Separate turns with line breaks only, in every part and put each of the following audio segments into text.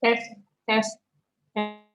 Tes, tes, tes.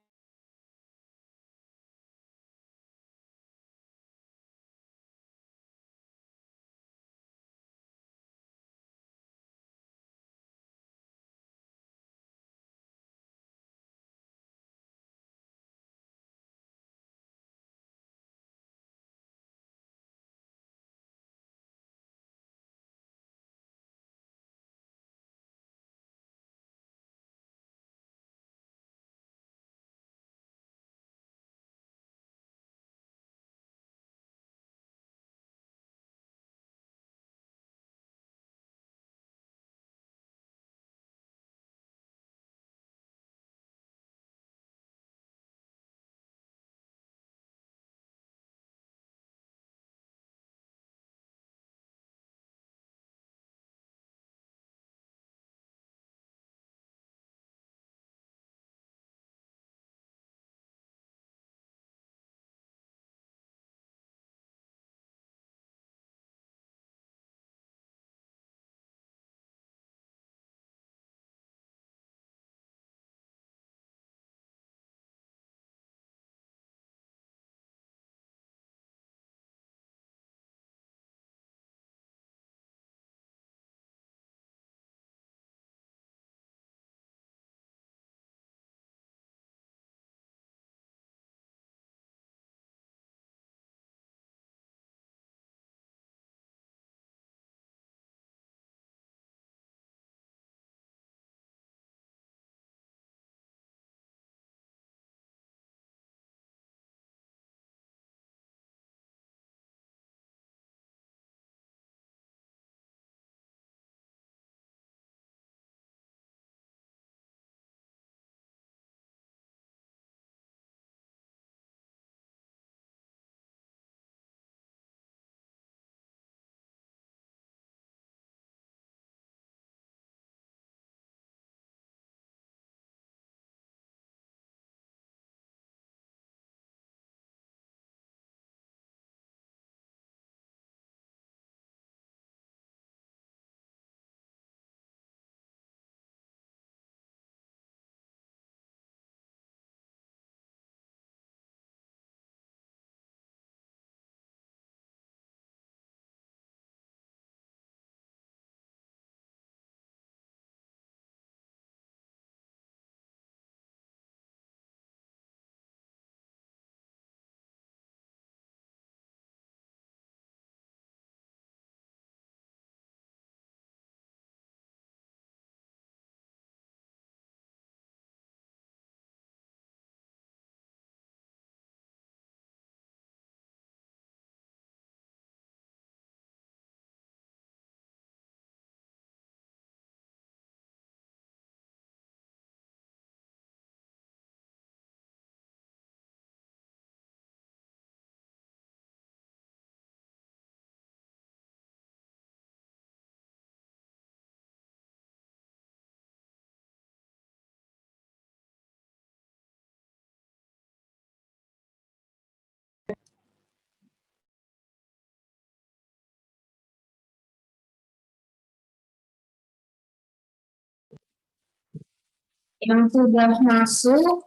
Yang sudah masuk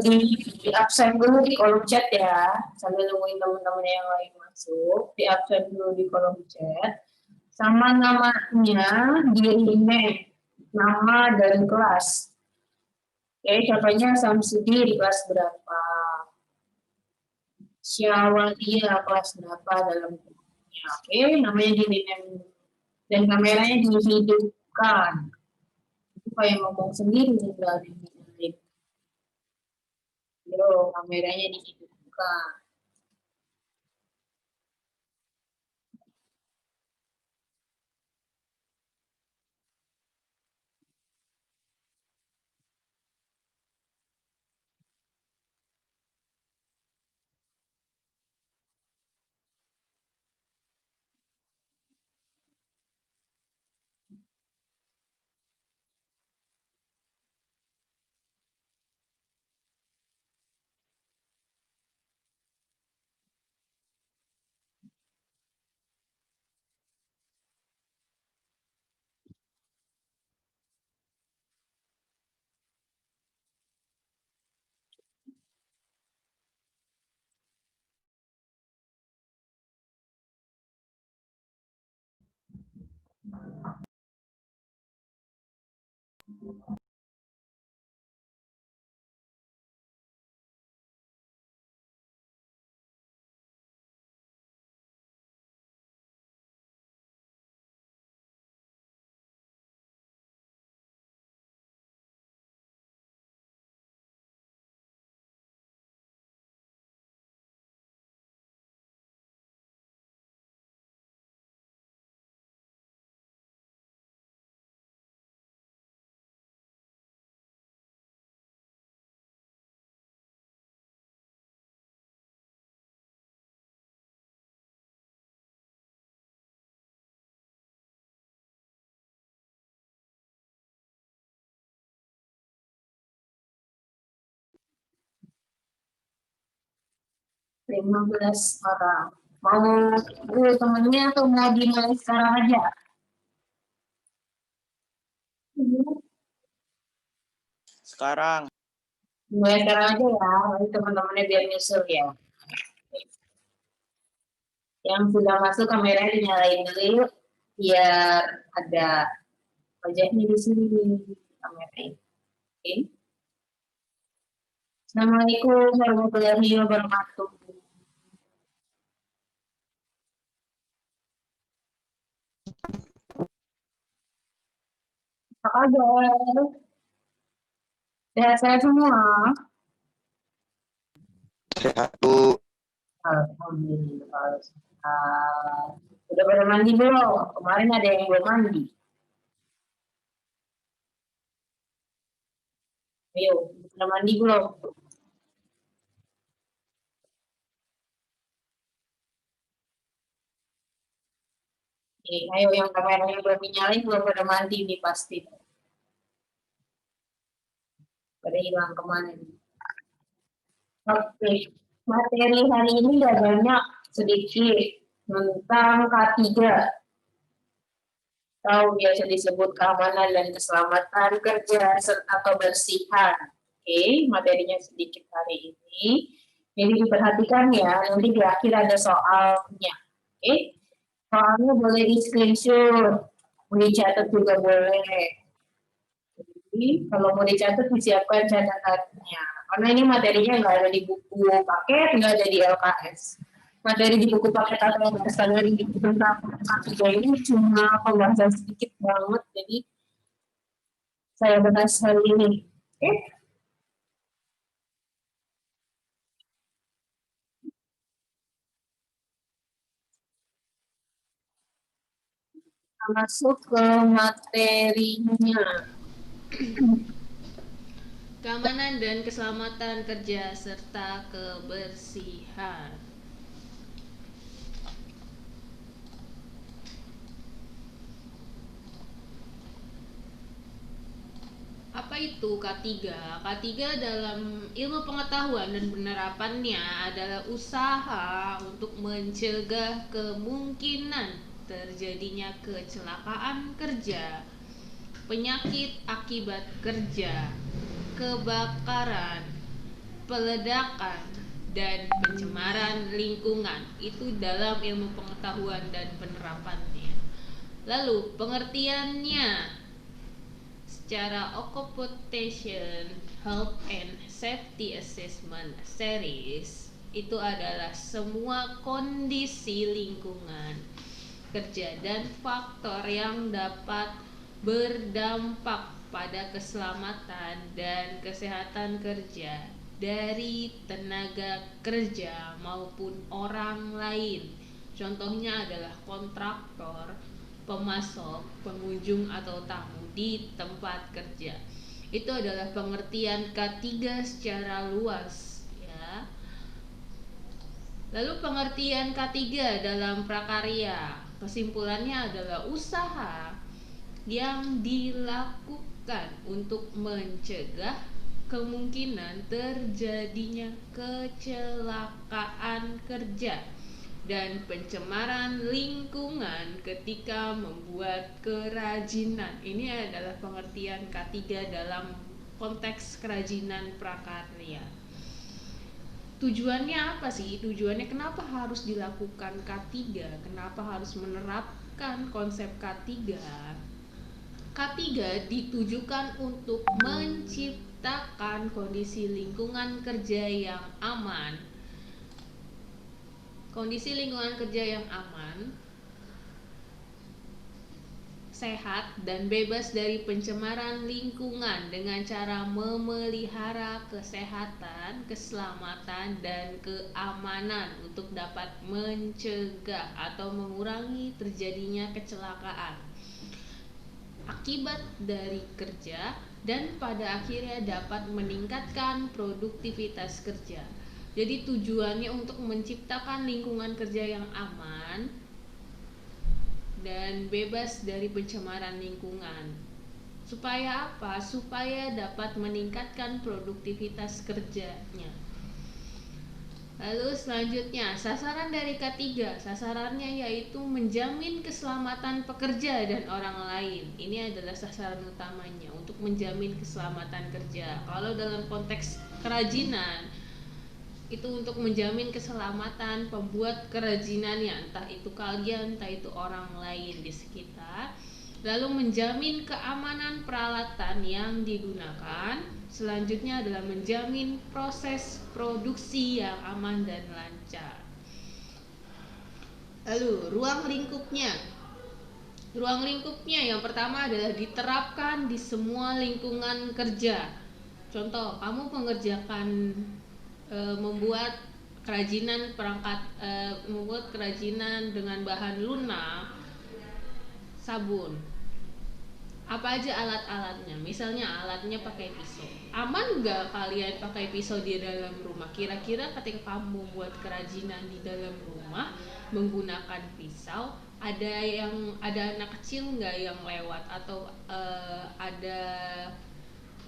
di absen dulu di kolom chat ya, sambil nungguin teman-teman yang lain masuk, di absen dulu di kolom chat, sama namanya di email, nama dan kelas. Oke, contohnya Samsudi di kelas berapa, Syawalia kelas berapa dalam bukunya. Oke, namanya di email dan kameranya dihidupkan. Itu kayak ngomong sendiri nih berarti. Yo, kameranya dihidupkan. orang. Mau dulu temennya atau mau dimulai sekarang aja?
Sekarang.
Mulai sekarang aja ya, nanti teman-temannya biar nyusul ya. Yang sudah masuk kameranya dinyalain dulu biar ada wajahnya di sini kamerain. Oke. Assalamualaikum warahmatullahi wabarakatuh. Apa kabar? Sehat-sehat semua?
Sehat, Bu.
Alhamdulillah. Udah pada mandi belum? Kemarin ada yang belum mandi. Ayo, udah mandi belum? Nih, ayo yang kameranya belum dinyalain belum pada mandi nih pasti. Pada hilang kemana nih? Oke, materi hari ini udah banyak sedikit tentang K3. Tahu biasa disebut keamanan dan keselamatan kerja serta kebersihan. Oke, materinya sedikit hari ini. Jadi diperhatikan ya, nanti di akhir ada soalnya. Oke, soalnya boleh di screenshot, mau dicatat juga boleh. Jadi kalau mau dicatat disiapkan catatannya. Karena ini materinya nggak ada di buku paket, nggak ada di LKS. Materi di buku paket atau LKS dari tentang K3 ini cuma pembahasan sedikit banget, jadi saya bahas hari ini. Oke? Kita masuk ke materinya.
Keamanan dan keselamatan kerja serta kebersihan. Apa itu K3? K3 dalam ilmu pengetahuan dan penerapannya adalah usaha untuk mencegah kemungkinan terjadinya kecelakaan kerja, penyakit akibat kerja, kebakaran, peledakan, dan pencemaran lingkungan. Itu dalam ilmu pengetahuan dan penerapannya. Lalu pengertiannya secara Occupation Health and Safety Assessment Series itu adalah semua kondisi lingkungan kerja dan faktor yang dapat berdampak pada keselamatan dan kesehatan kerja dari tenaga kerja maupun orang lain. Contohnya adalah kontraktor, pemasok, pengunjung atau tamu di tempat kerja. Itu adalah pengertian K3 secara luas ya. Lalu pengertian K3 dalam prakarya, kesimpulannya adalah usaha yang dilakukan untuk mencegah kemungkinan terjadinya kecelakaan kerja dan pencemaran lingkungan ketika membuat kerajinan. Ini adalah pengertian K3 dalam konteks kerajinan prakarya. Tujuannya apa sih? Tujuannya kenapa harus dilakukan K3? Kenapa harus menerapkan konsep K3? K3 ditujukan untuk menciptakan kondisi lingkungan kerja yang aman. Kondisi lingkungan kerja yang aman, sehat, dan bebas dari pencemaran lingkungan dengan cara memelihara kesehatan, keselamatan, dan keamanan untuk dapat mencegah atau mengurangi terjadinya kecelakaan akibat dari kerja dan pada akhirnya dapat meningkatkan produktivitas kerja. Jadi tujuannya untuk menciptakan lingkungan kerja yang aman dan bebas dari pencemaran lingkungan. Supaya apa? Supaya dapat meningkatkan produktivitas kerjanya. Lalu selanjutnya, sasaran dari K3, sasarannya yaitu menjamin keselamatan pekerja dan orang lain. Ini adalah sasaran utamanya untuk menjamin keselamatan kerja. Kalau dalam konteks kerajinan, itu untuk menjamin keselamatan pembuat kerajinannya, entah itu kalian, entah itu orang lain di sekitar. Lalu menjamin keamanan peralatan yang digunakan. Selanjutnya adalah menjamin proses produksi yang aman dan lancar. Lalu ruang lingkupnya. Ruang lingkupnya yang pertama adalah diterapkan di semua lingkungan kerja. Contoh, kamu mengerjakan membuat kerajinan perangkat, membuat kerajinan dengan bahan lunak, sabun. Apa aja alat-alatnya? Misalnya alatnya pakai pisau. Aman nggak kalian pakai pisau di dalam rumah? Kira-kira ketika kamu buat kerajinan di dalam rumah menggunakan pisau, ada anak kecil nggak yang lewat atau ada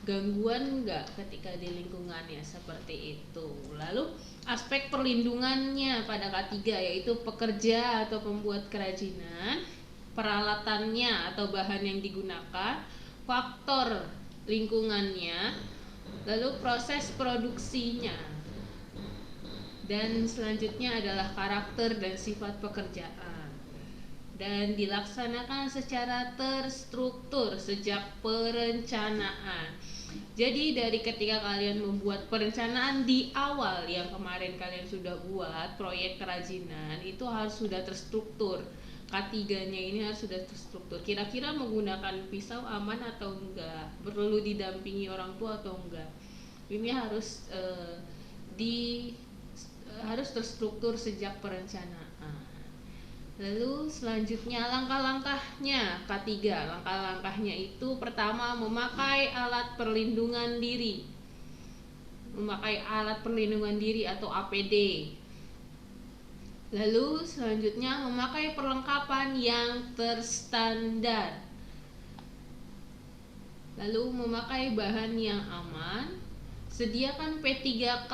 gangguan nggak ketika di lingkungannya seperti itu. Lalu aspek perlindungannya pada K3 yaitu pekerja atau pembuat kerajinan, peralatannya atau bahan yang digunakan, faktor lingkungannya, lalu proses produksinya, dan selanjutnya adalah karakter dan sifat pekerjaan, dan dilaksanakan secara terstruktur sejak perencanaan. Jadi dari ketika kalian membuat perencanaan di awal yang kemarin kalian sudah buat proyek kerajinan, itu harus sudah terstruktur. K3-nya ini harus sudah terstruktur. Kira-kira menggunakan pisau aman atau enggak? Perlu didampingi orang tua atau enggak? Ini harus terstruktur sejak perencanaan. Lalu selanjutnya langkah-langkahnya K3. Langkah-langkahnya itu pertama memakai alat perlindungan diri. Memakai alat perlindungan diri atau APD. Lalu selanjutnya memakai perlengkapan yang terstandar. Lalu memakai bahan yang aman. Sediakan P3K,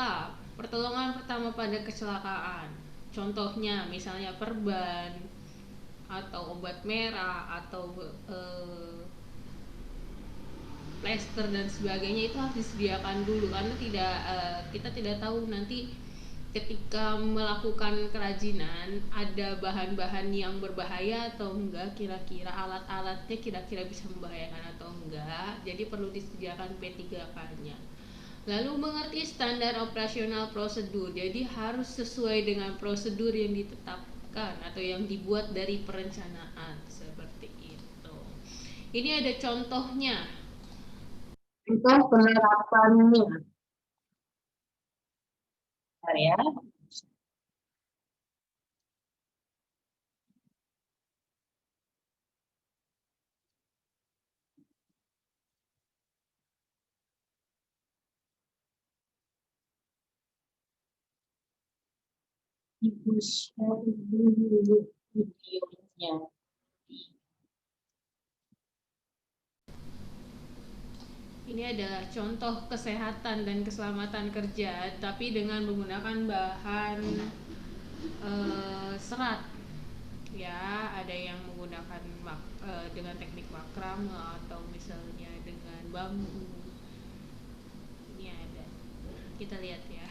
pertolongan pertama pada kecelakaan. Contohnya misalnya perban atau obat merah atau plester dan sebagainya, itu harus disediakan dulu karena kita tidak tahu nanti ketika melakukan kerajinan ada bahan-bahan yang berbahaya atau enggak, kira-kira alat-alatnya kira-kira bisa membahayakan atau enggak, jadi perlu disediakan P3K-nya. Lalu mengerti standar operasional prosedur, jadi harus sesuai dengan prosedur yang ditetapkan atau yang dibuat dari perencanaan seperti itu. Ini ada contohnya.
Contoh penerapannya. Bentar ya. Ibu share dulu videonya.
Ini adalah contoh kesehatan dan keselamatan kerja, tapi dengan menggunakan bahan serat. Ya, ada yang menggunakan dengan teknik makrame atau misalnya dengan bambu. Ini ada. Kita lihat ya.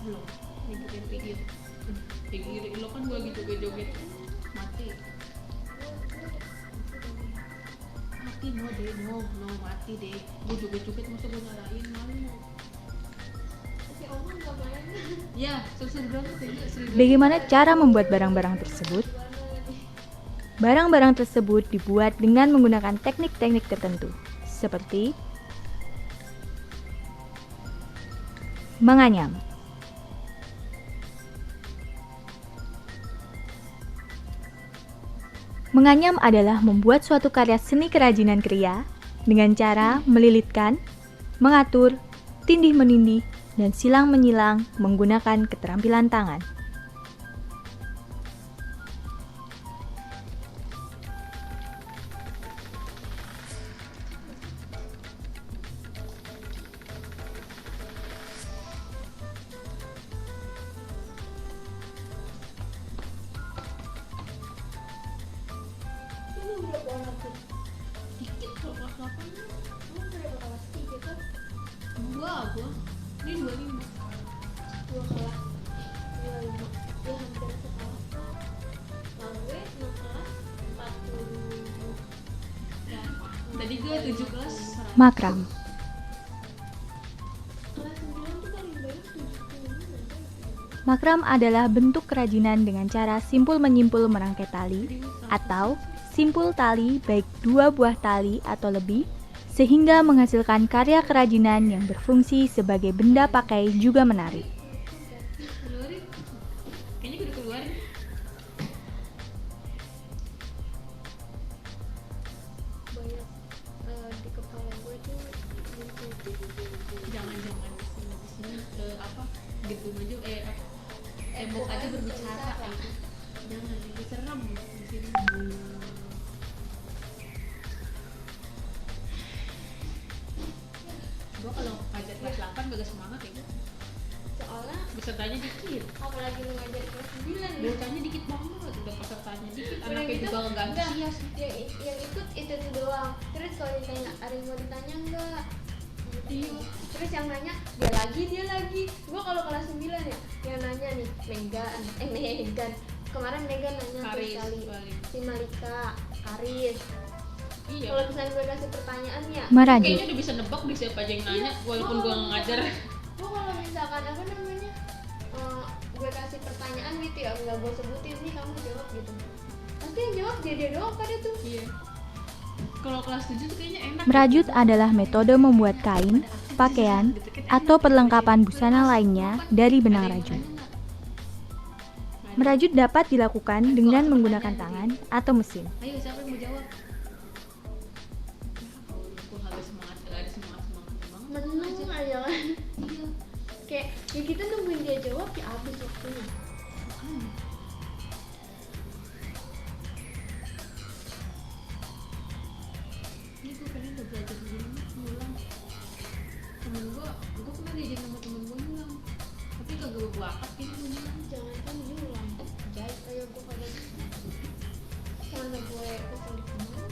Belum, ngikutin video. Kiri lo kan gua gitu joget mati. Mati no deh, no mati deh. Gua joget-joget masa gua nyalain malu.
Si Oma nggak main.
Ya, seru banget ya.
Bagaimana cara membuat barang-barang tersebut? Barang-barang tersebut dibuat dengan menggunakan teknik-teknik tertentu, seperti menganyam. Menganyam adalah membuat suatu karya seni kerajinan kriya dengan cara melilitkan, mengatur, tindih-menindih, dan silang-menyilang menggunakan keterampilan tangan.
Ini berapa anak tuh?
Dikit kalau kelas 8.
Kamu berapa kelas 3 kan?
Gua. Ini 25.
2 kelas 25. Ya hampir sekelas kan. Nah gue 6 kelas 40.
Ya. Tadi gua 7 kelas.
Makram.
Kelas 9 tuh paling banyak 70.
Makram adalah bentuk kerajinan dengan cara simpul menyimpul merangkai tali atau simpul tali baik 2 buah tali atau lebih sehingga menghasilkan karya kerajinan yang berfungsi sebagai benda pakai juga menarik.
Keluarin. Kayaknya gua udah keluarin.
Banyak di kepala gue tuh
Jangan di sini apa gedung aja tembok aja berbicara gitu. Jangan diserem di sini. Gua kalau ngajar kelas 8 gak semangat ya gua.
soalnya
Pesertanya dikit.
apalagi lu ngajar kelas 9 nih.
Bocahnya dikit banget, udah pesertanya dikit,
Udah
anaknya
gitu,
juga nggak
enggak.
antusias.
yang ikut itu doang. Terus kalau ditanya ada yang mau ditanya enggak?
Iya.
Terus yang nanya dia lagi. Gua kalau kelas 9 ya, yang nanya nih Megan. Kemarin Megan nanya tuh
Karis
sekali.
balik.
Si Malika, Karis.
Iya.
Kalau misalnya gue kasih pertanyaan ya,
Merajut.
Kayaknya udah bisa nebak deh siapa aja yang nanya, walaupun gua nggak ngajar.
gue kalau misalkan apa namanya, gue kasih pertanyaan gitu ya, nggak gue sebutin nih kamu jawab gitu. Pasti yang jawab dia doang pada tuh.
Iya. Kalau kelas 7 tuh kayaknya enak.
Merajut adalah metode membuat kain, pakaian, atau perlengkapan busana lainnya dari benang rajut. Merajut dapat dilakukan dengan menggunakan tangan atau mesin.
Ayo siapa yang mau jawab? Aku nggak ada semangat banget.
Menung aja kan.
Iya.
Kayak ya kita nungguin dia jawab ya habis waktunya.
Makanya. Ini gue pengen udah belajar begini ngulang. Temen gue pernah diajarin sama temen gue ngulang. Tapi kagak gue bakat kayaknya gue ngulang.
Jangan kan dia ulang. Jahit kayak gue kagak bisa. Mana gue kesel di mana?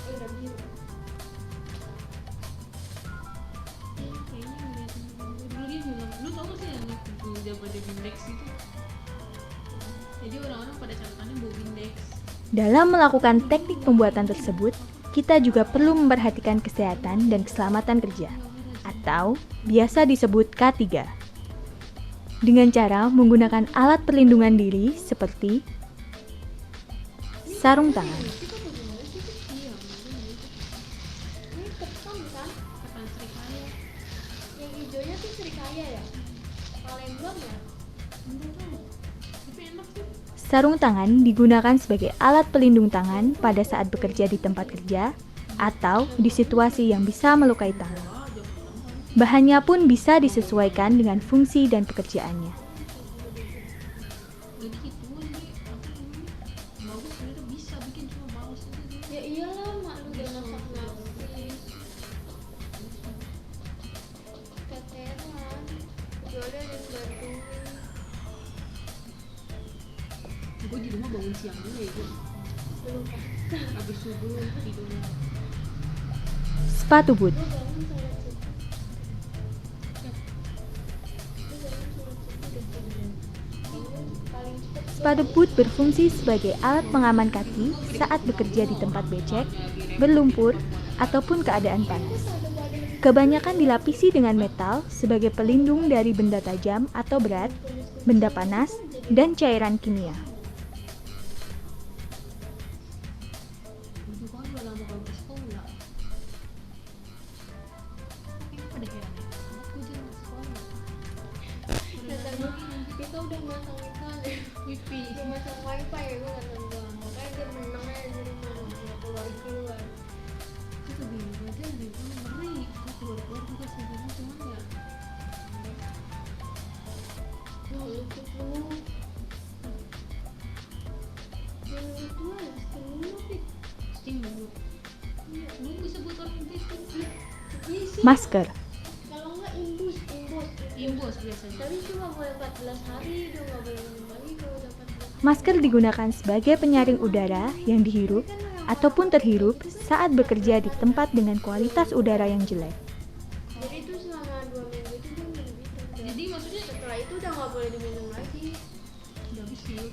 Udah biru.
Iya, kayaknya ngeliatin temen gue dulu dia ngulang. Lu tau gak sih yang zaman Bindex itu? Jadi orang-orang pada catatannya bawa Bindex.
Dalam melakukan teknik pembuatan tersebut, kita juga perlu memperhatikan kesehatan dan keselamatan kerja, atau biasa disebut K3. Dengan cara menggunakan alat perlindungan diri seperti sarung tangan.
Kita bagaimana sih?
Iya, makanya itu.
Ini ketan kan?
Ketan serikaya.
Yang hijaunya tuh serikaya ya? Kalau yang belum ya?
Enggak tahu. Tapi enak sih.
Sarung tangan digunakan sebagai alat pelindung tangan pada saat bekerja di tempat kerja atau di situasi yang bisa melukai tangan. Bahannya pun bisa disesuaikan dengan fungsi dan pekerjaannya.
Jadi gituan nih, apa namanya? Bagus sebenarnya bisa bikin cuma males aja dia.
Ya iyalah mak lu udah masak nasi. Keteran. Kecuali ada yang bantuin.
Gue di rumah bangun siang dulu ya gue.
Belum kan?
Habis subuh tidur.
Sepatu boot.
Gue bangun sholat subuh.
Sepatu boot berfungsi sebagai alat pengaman kaki saat bekerja di tempat becek, berlumpur, ataupun keadaan panas. Kebanyakan dilapisi dengan metal sebagai pelindung dari benda tajam atau berat, benda panas, dan cairan kimia.
Itu kan udah lama kalau ke sekolah. Apa deh ya? Aku jarang ke sekolah.
Kata gue, kita udah masang iklan ya,
Wifi.
udah masang wifi ya, gue kata gue. Makanya dia menang aja di rumah, nggak keluar-keluar.
Itu bingung aja nih, ngeri. Aku keluar-keluar juga sebenarnya cuman ya.
Nah, lucu tuh. Yang itu lah, semua sih.
Steamboat. Iya, gue bisa buat orang Inggris.
Iya sih.
Masker.
Kalau nggak imbus.
Imbos biasanya.
Tapi cuma boleh 14 hari, udah nggak boleh minum lagi kalau udah 14 hari.
Masker digunakan sebagai penyaring udara yang dihirup ataupun terhirup saat bekerja di tempat dengan kualitas udara yang jelek.
Jadi itu selama 2 minggu itu dia minum itu.
Jadi maksudnya
Setelah itu udah nggak boleh diminum lagi.
udah habis sih.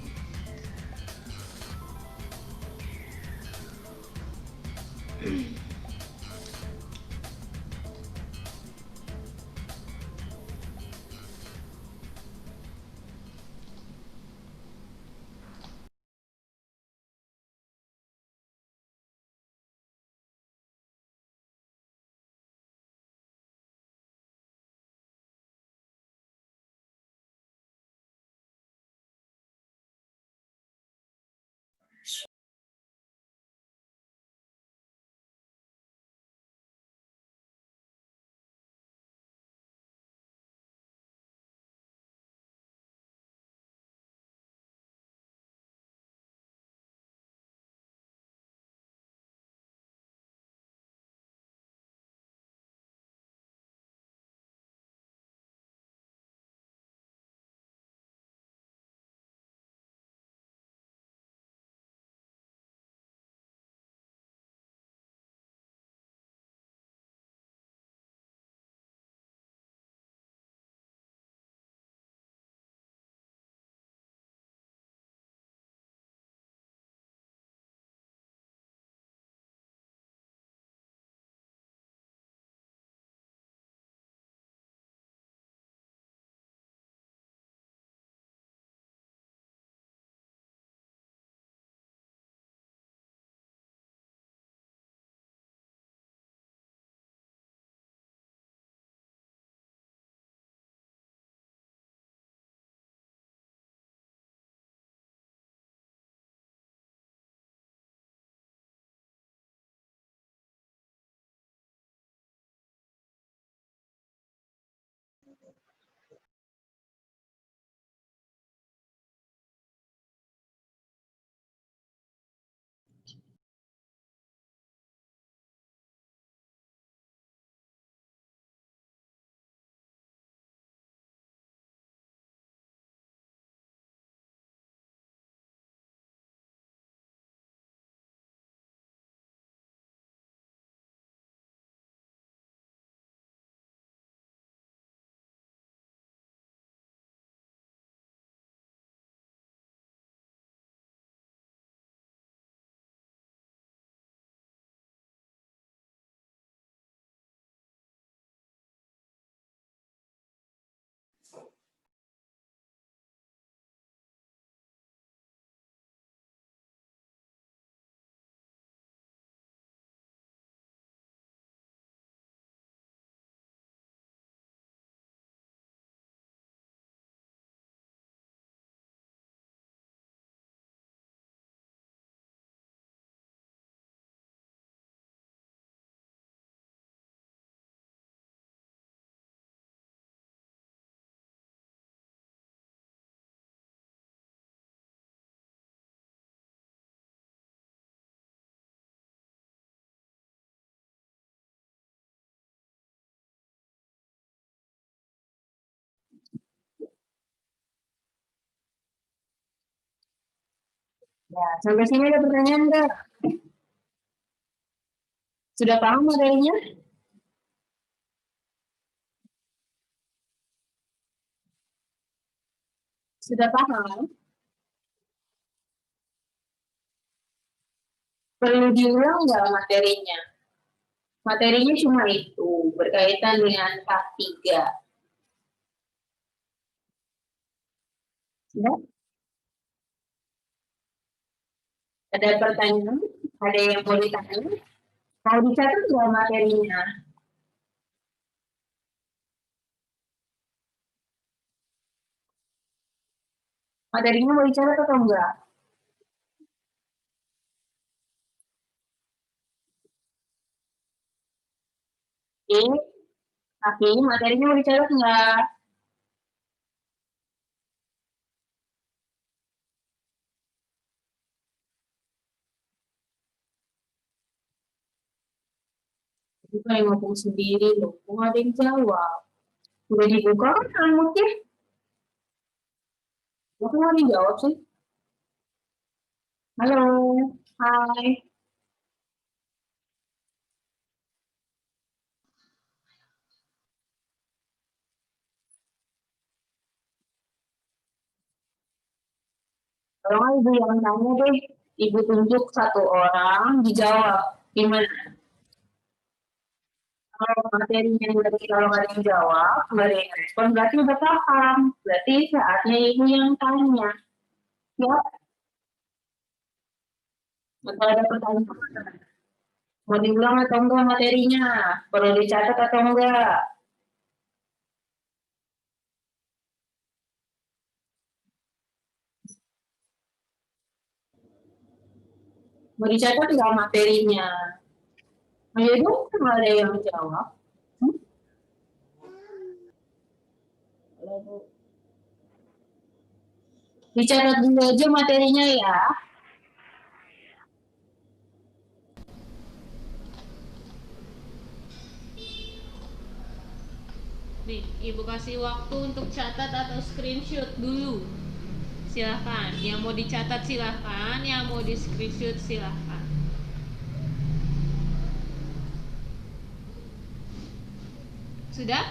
Ya, sampai sini ada pertanyaan enggak? Sudah paham materinya? Sudah paham? Perlu diulang nggak materinya? Materinya cuma itu, berkaitan dengan K3. Sudah? Ada pertanyaan? Ada yang mau ditanya? Mau dicatat nggak materinya? Materinya mau dicatat atau enggak? Oke, tapi materinya mau dicatat enggak? Bukan yang ngomong sendiri loh, kok ada yang jawab? Udah dibuka kan anaknya? Kok nggak ada yang jawab sih? Halo, hai. Kalau ibu yang tanya deh, ibu tunjuk satu orang, dijawab. Gimana? Kalau materinya berarti kalau nggak ada yang jawab, nggak ada yang respon, berarti udah paham. Berarti saatnya ibu yang tanya. Ya, atau ada pertanyaan. Mau diulang atau enggak materinya? Perlu dicatat atau enggak? Mau dicatat enggak materinya? Ayo dong, nggak ada yang jawab. Hmm? Dicatat dulu aja materinya ya.
Nih, ibu kasih waktu untuk catat atau screenshot dulu. Silahkan, yang mau dicatat silahkan, yang mau di screenshot silahkan. Sudah?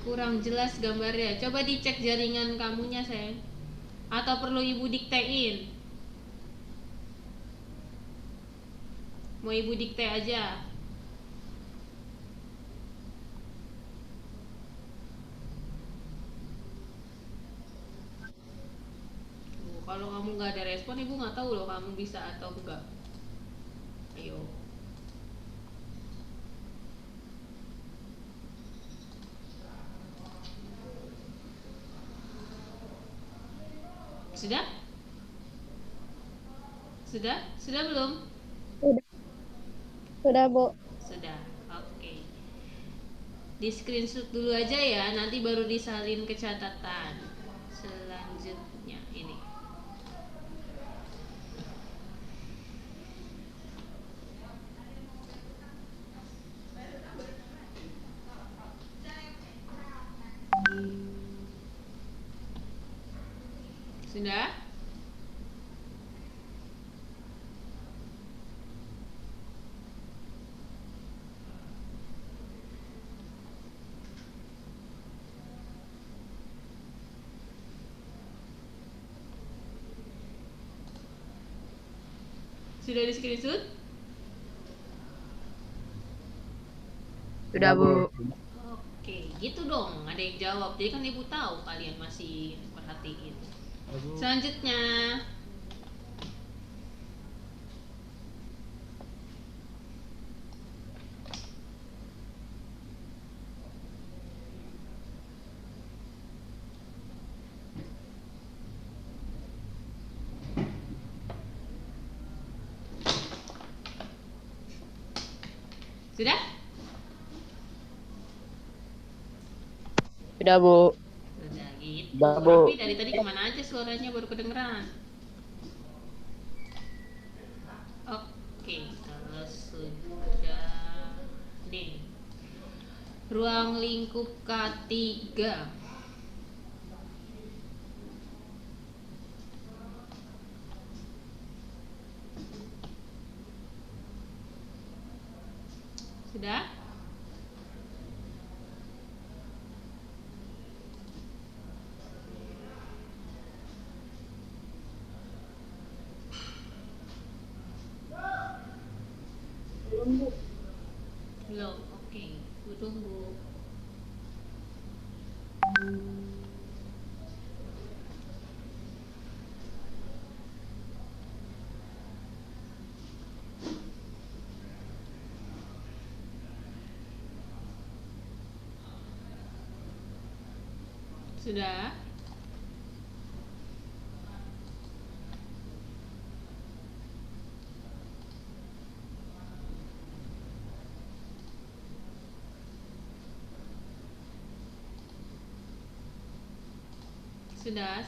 Kurang jelas gambarnya. Coba dicek jaringan kamunya, sayang. Atau perlu ibu diktein? Mau ibu dikte aja? Kalau kamu nggak ada respon, ibu nggak tahu loh kamu bisa atau enggak. Ayo. Sudah? Sudah? Sudah belum?
Sudah, Bu.
Sudah. Oke. Di screenshot dulu aja ya, nanti baru disalin ke catatan. Selanjutnya ini. Sudah? Sudah di screenshot?
Sudah, Bu.
Oke, gitu dong. Ada yang jawab. Jadi kan ibu tahu kalian masih perhatiin. Selanjutnya, sudah?
Sudah, Bu.
Sudah gitu.
Sudah, Bu.
Tapi dari tadi kemana aja suaranya baru kedengeran? Oke, kalau sudah nih. Ruang lingkup K3. Sudah? Belum, oke. Ku tunggu. Sudah?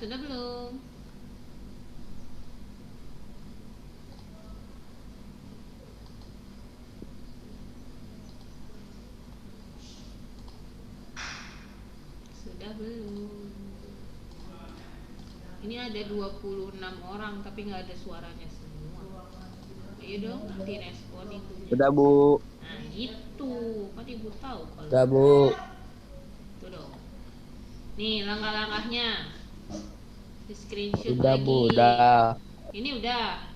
Sudah belum? Sudah belum? Ini ada 26 orang tapi nggak ada suaranya semua. Ayo dong, direspon itu.
Sudah, Bu.
Nah, itu. Kan Ibu tahu kalau
Sudah, Bu.
itu dong. Nih, langkah-langkahnya. Di screenshot
Sudah,
lagi.
Bu. Udah.
Ini udah.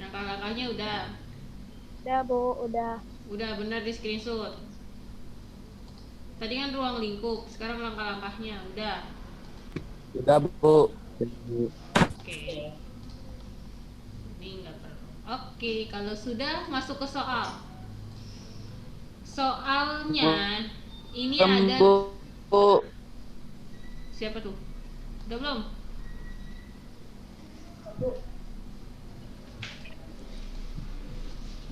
Langkah-langkahnya udah.
Udah, Bu, udah.
Udah benar di screenshot. Tadi kan ruang lingkup, sekarang langkah-langkahnya udah.
Sudah, Bu.
Oke. Ini nggak perlu. Oke, kalau sudah masuk ke soal. Soalnya ini ada
Bu.
siapa tuh? Udah belum?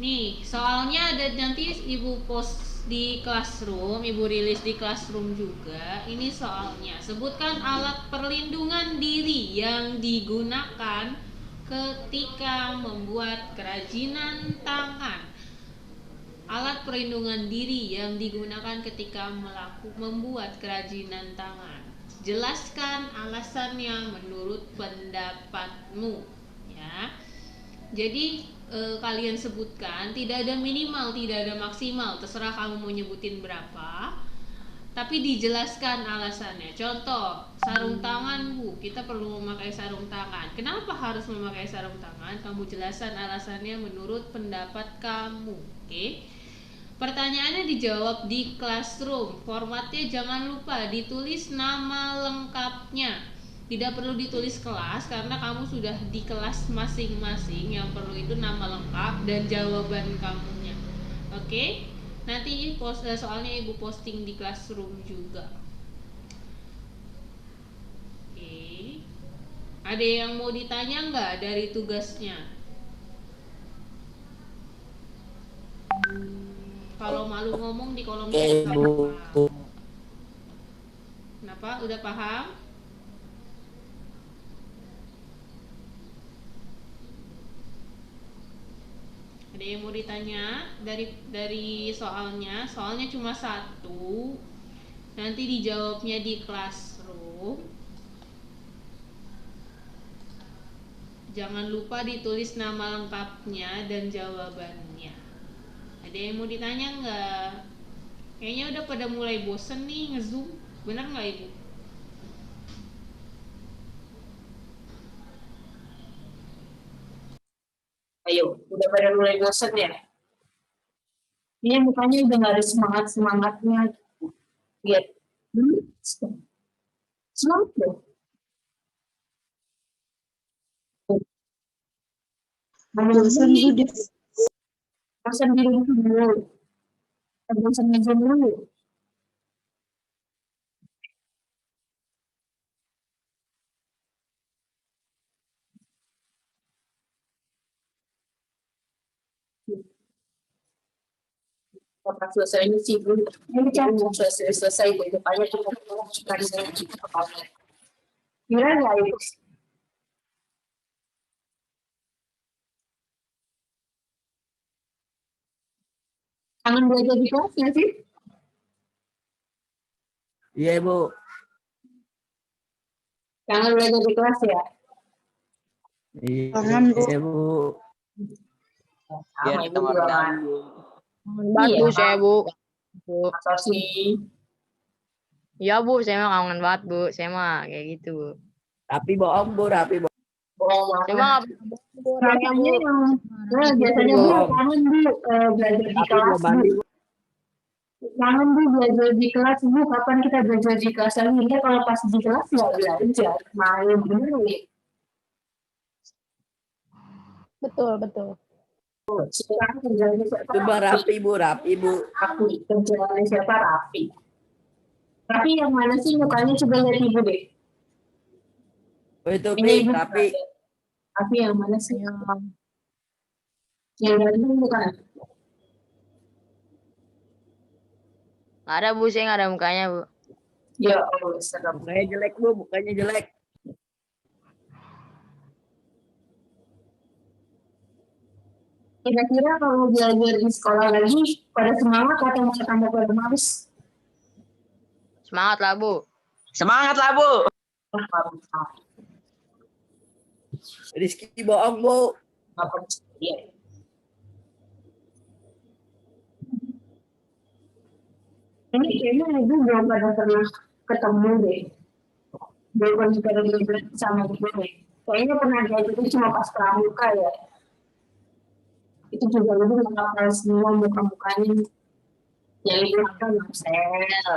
Nih, soalnya ada nanti Ibu post di Classroom, Ibu rilis di Classroom juga. Ini soalnya, sebutkan alat perlindungan diri yang digunakan ketika membuat kerajinan tangan. Alat perlindungan diri yang digunakan ketika membuat kerajinan tangan. Jelaskan alasannya menurut pendapatmu, ya. Jadi kalian sebutkan, tidak ada minimal, tidak ada maksimal, terserah kamu mau nyebutin berapa, tapi dijelaskan alasannya. Contoh, sarung tangan, Bu, kita perlu memakai sarung tangan. Kenapa harus memakai sarung tangan? Kamu jelaskan alasannya menurut pendapat kamu. Oke. Pertanyaannya dijawab di Classroom. Formatnya jangan lupa ditulis nama lengkapnya. Tidak perlu ditulis kelas karena kamu sudah di kelas masing-masing. Yang perlu itu nama lengkap dan jawaban kamunya. Oke? Nanti soalnya Ibu posting di Classroom juga. Oke. Ada yang mau ditanya nggak dari tugasnya? Kalau malu ngomong di kolom chat nggak apa-apa. Kenapa? Udah paham? Ada yang mau ditanya dari soalnya? Soalnya cuma satu. Nanti dijawabnya di Classroom. Jangan lupa ditulis nama lengkapnya dan jawabannya. Ada yang mau ditanya nggak? Kayaknya udah pada mulai bosen nih nge-zoom. Bener nggak Ibu?
Ayo, udah pada mulai bosan ya? Ini mukanya udah nggak ada semangatnya. Lihat. Semangat loh. Bosan dulu. Bosan dulu. Bosan dulu. Pas selesai ini sih belum selesai deh depannya tuh dari saya gimana ya Ibu? Kangen belajar di kelas nggak sih?
Iya, Bu.
Kangen belajar di kelas ya?
Iya,
Kangen, Bu.
Bu. Biar
Sama
kita
ibu
nggak
juga kan.
ganggu.
Banget Bu, saya Bu. Bu.
Masa sih?
Iya Bu, saya mah kangen banget Bu. Saya mah kayak gitu Bu.
Rapi bohong bu, rapi bohong.
Bohong
Saya
banget.
mah nggak pernah bohong, Bu.
Biasanya
Bu.
yang biasanya Bu kangen Bu belajar di
Rapi
kelas
belum mandi
Bu.
bu.
Kangen Bu belajar di kelas Bu. Kapan kita belajar di kelas lagi? Kita kalau pas di kelas nggak belajar, main bener ya.
Betul, betul.
Sekarang kerjanya siapa?
Itu mah rapi bu, rapi bu.
Rapi. Kerjanya siapa? Rapi. Tapi yang mana sih mukanya coba lihat ibu deh.
Oh, itu
Ini
pi,
ibu
rapi.
Rapi yang mana sih? Yang ganteng bukan?
Nggak ada Bu, saya nggak ada mukanya Bu.
Ya Allah, serem.
Mukanya jelek bu, mukanya jelek.
Kira-kira kalau belajar di sekolah lagi pada semangat atau malah tambah pada males?
Semangat lah Bu.
Semangat lah bu.
Wah, nggak bisa.
Rizky bohong bu.
Nggak percaya. Ini kayaknya ibu belum pada pernah ketemu deh. Belum pernah belajar sama ibu deh. Kayaknya pernah belajar itu cuma pas pramuka ya. Itu juga ibu nggak hafal semua muka-mukanya. Yang ibu hafal Marcel,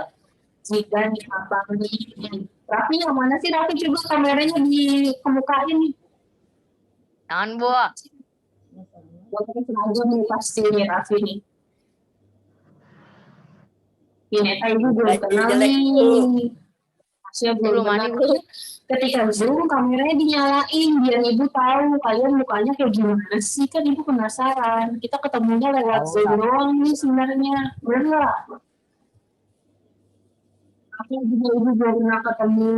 Zidan hafal nih. Raffi yang mana sih Raffi, coba kameranya dikemukain.
Jangan Bu.
Buat sengaja nih pasti nih Raffi nih. Ini ibu belum
Mukanya
kenal
jelek, Bu.
nih. Masih belum
Belum
kenal.
mandi,
Ketika Zoom kameranya dinyalain biar ibu tahu kalian mukanya kayak gimana sih, kan ibu penasaran. Kita ketemunya lewat
Tahu,
Zoom
tahu.
doang nih sebenarnya, bener nggak? Aku juga ibu belum pernah ketemu.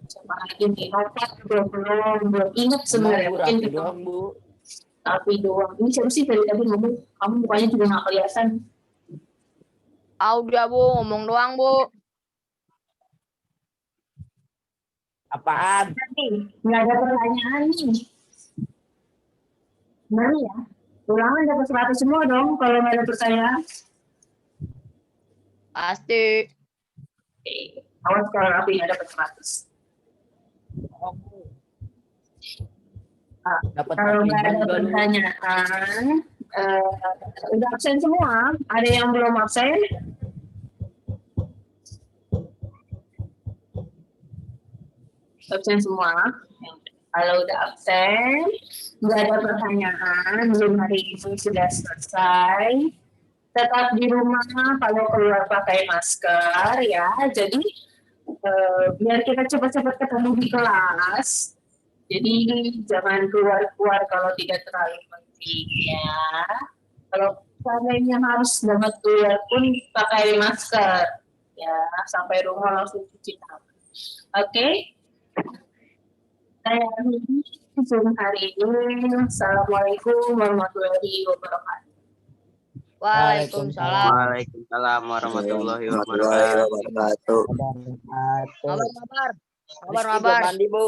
Siapa lagi nih? Nopat belum ingat sebenarnya.
Bu,
Mungkin
rapi
ketemu.
doang bu.
Tapi doang. Ini siapa sih tadi ngomong? Kamu mukanya juga nggak kelihatan.
Ah udah Bu, ngomong doang Bu.
Apaan?
Nih, nggak ada pertanyaan nih. Gimana ya? Ulangan dapat 100 semua dong kalau nggak ada pertanyaan.
Pasti.
Awas kalau Raffi nggak dapat 100.
Dapat
Kalau nggak ada
juga lu.
pertanyaan, udah absen semua. Ada yang belum absen? Absen semua. Kalau udah absen, nggak ada pertanyaan, belum hari ini sudah selesai. Tetap di rumah, kalau keluar pakai masker ya. Jadi biar kita cepat-cepat ketemu di kelas. Jadi jangan keluar-keluar kalau tidak terlalu penting ya. Kalau seandainya harus banget keluar pun pakai masker ya. Sampai rumah langsung cuci tangan. Oke? Saya akhiri Zoom hari ini. Assalamualaikum warahmatullahi wabarakatuh.
Waalaikumsalam.
Waalaikumsalam warahmatullahi wabarakatuh.
Wabarakatuh.
Kabar.
Rizky belum mandi bu.